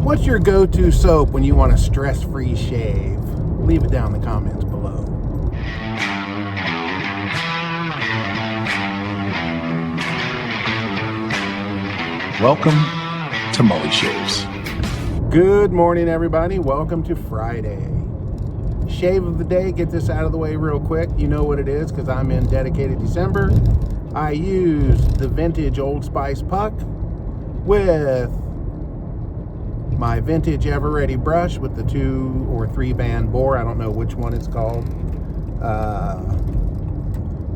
What's your go-to soap when you want a stress-free shave? Leave it down in the comments below. Welcome to Mully Shaves. Good morning, everybody. Welcome to Friday. Shave of the day. Get this out of the way real quick. You know what it is because I'm in dedicated December. I used the vintage Old Spice puck with my vintage Ever Ready brush with the 2 or 3 band bore. I don't know which one it's called.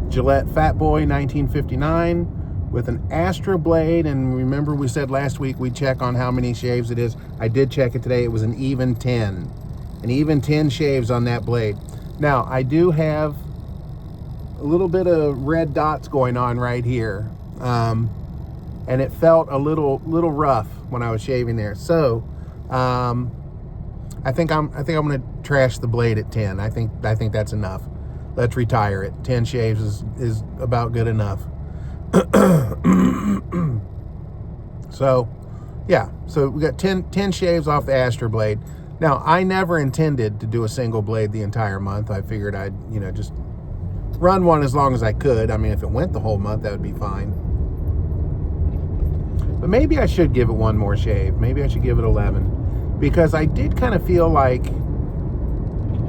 Gillette Fat Boy 1959 with an Astra blade. And remember we said last week we'd check on how many shaves it is. I did check it today. It was an even 10. An even 10 shaves on that blade. Now I do have a little bit of red dots going on right here. And it felt a little rough when I was shaving there. So I think I'm gonna trash the blade at 10. I think that's enough. Let's retire it. 10 shaves is about good enough. So yeah, so we got 10 shaves off the Astra blade. Now I never intended to do a single blade the entire month. I figured I'd just run one as long as I could. I mean, if it went the whole month, that would be fine. But maybe I should give it one more shave. Maybe I should give it 11. Because I did kind of feel like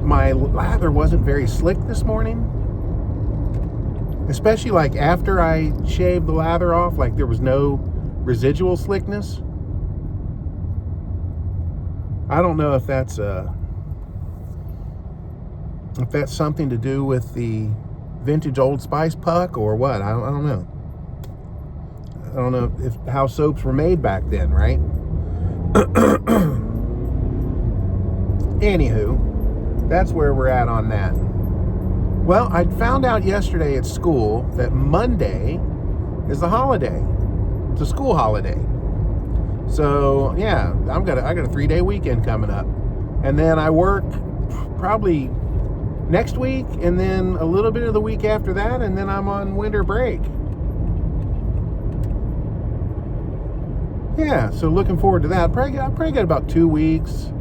my lather wasn't very slick this morning. Especially like after I shaved the lather off, like there was no residual slickness. I don't know if that's something to do with the vintage Old Spice puck or what. I don't know. I don't know how soaps were made back then, right? Anywho, that's where we're at on that. Well, I found out yesterday at school that Monday is a holiday. It's a school holiday. So yeah, I got a 3-day weekend coming up. And then I work probably next week and then a little bit of the week after that, and then I'm on winter break. Yeah, so looking forward to that. I probably got about 2 weeks.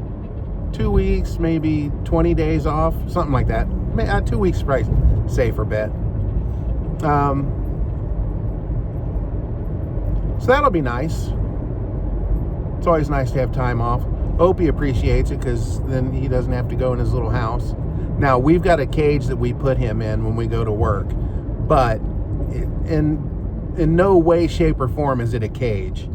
2 weeks, maybe 20 days off, something like that. 2 weeks is probably safer bet. So that'll be nice. It's always nice to have time off. Opie appreciates it because then he doesn't have to go in his little house. Now, we've got a cage that we put him in when we go to work, but in no way, shape, or form is it a cage.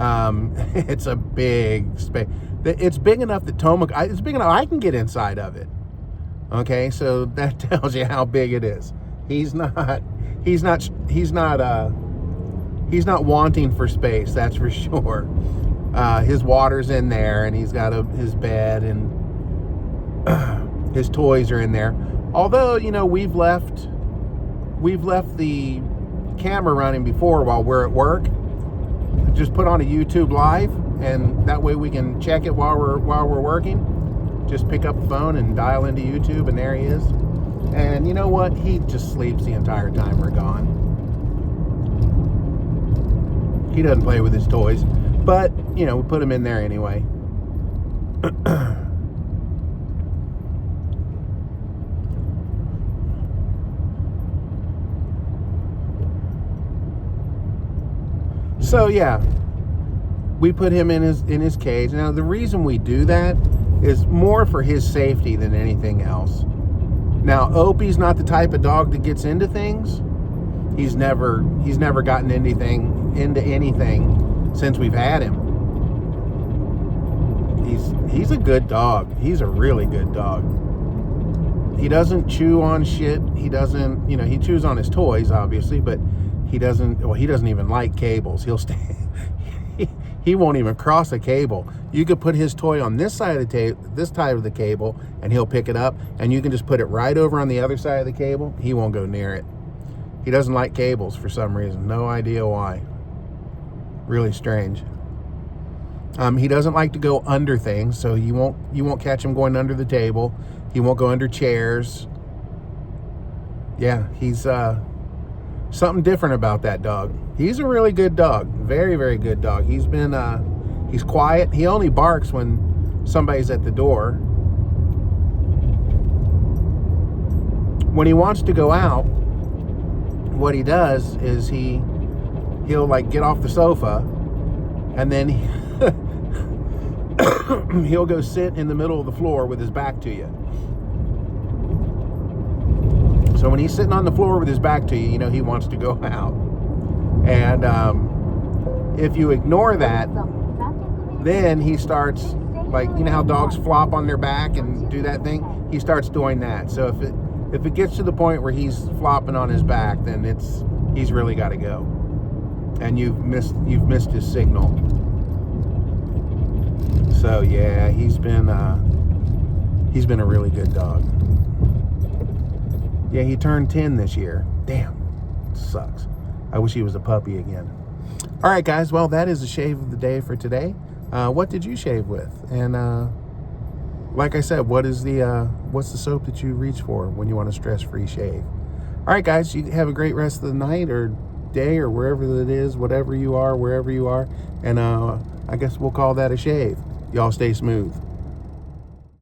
It's a big space. It's big enough that it's big enough I can get inside of it. Okay, so that tells you how big it is. He's not wanting for space, that's for sure. His water's in there, and he's got his bed, and his toys are in there. Although, we've left the camera running before while we're at work. Just put on a YouTube live, and that way we can check it while we're working. Just pick up the phone and dial into YouTube, and there he is. And you know what? He just sleeps the entire time we're gone. He doesn't play with his toys, but we put him in there anyway. So yeah, we put him in his cage. Now the reason we do that is more for his safety than anything else. Now Opie's not the type of dog that gets into things. He's never gotten into anything since we've had him. He's a good dog. He's a really good dog. He doesn't chew on shit. He doesn't, he chews on his toys obviously, but he doesn't even like cables. He'll stay. He won't even cross a cable. You could put his toy on this side of the cable, and he'll pick it up, and you can just put it right over on the other side of the cable. He won't go near it. He doesn't like cables for some reason. No idea why. Really strange. He doesn't like to go under things, so you won't catch him going under the table. He won't go under chairs. Yeah, he's something different about that dog. He's a really good dog. Very, very good dog. He's been He's quiet. He only barks when somebody's at the door. When he wants to go out, what he does is he'll like get off the sofa, and then he'll go sit in the middle of the floor with his back to you. So when he's sitting on the floor with his back to you, you know he wants to go out. And if you ignore that, then he starts, like, you know how dogs flop on their back and do that thing? He starts doing that. So if it gets to the point where he's flopping on his back, then he's really got to go, and you've missed his signal. So yeah, he's been a really good dog. Yeah, he turned 10 this year. Damn, sucks. I wish he was a puppy again. All right, guys. Well, that is the shave of the day for today. What did you shave with? And like I said, what's the soap that you reach for when you want a stress-free shave? All right, guys. You have a great rest of the night or day or wherever it is, whatever you are, wherever you are. And I guess we'll call that a shave. Y'all stay smooth.